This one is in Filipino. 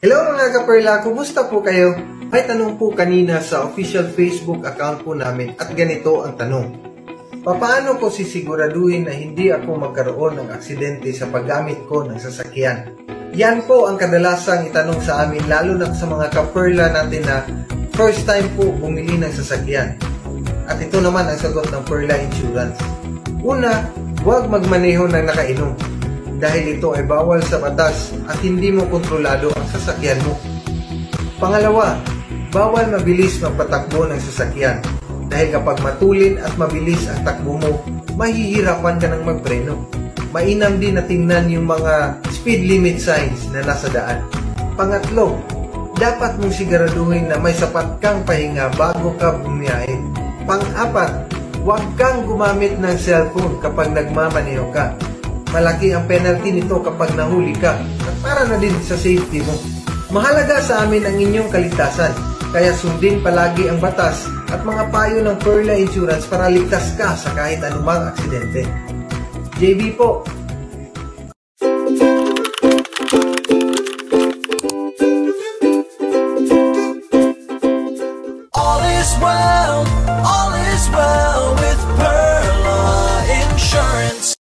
Hello mga kaperla, kumusta po kayo? May tanong po kanina sa official Facebook account po namin at ganito ang tanong. Paano ko sisiguraduhin na hindi ako magkaroon ng aksidente sa paggamit ko ng sasakyan? Yan po ang kadalasang itanong sa amin lalo na sa mga kaperla natin na first time po bumili ng sasakyan. At ito naman ang sagot ng Perla Insurance. Una, huwag magmaneho ng nakainom. Dahil ito ay bawal sa batas at hindi mo kontrolado ang sasakyan mo. Pangalawa, bawal mabilis magpatakbo ng sasakyan dahil kapag matulin at mabilis ang takbo mo, mahihirapan ka ng magpreno. Mainam din na tingnan yung mga speed limit signs na nasa daan. Pangatlo, dapat mong siguraduhin na may sapat kang pahinga bago ka bumiyahe. Pang-apat, huwag kang gumamit ng cellphone kapag nagmamaneho ka. Malaki ang penalty nito kapag nahuli ka at para na din sa safety mo. Mahalaga sa amin ang inyong kaligtasan, kaya sundin palagi ang batas at mga payo ng Perla Insurance para ligtas ka sa kahit anumang aksidente. JB po. All is well.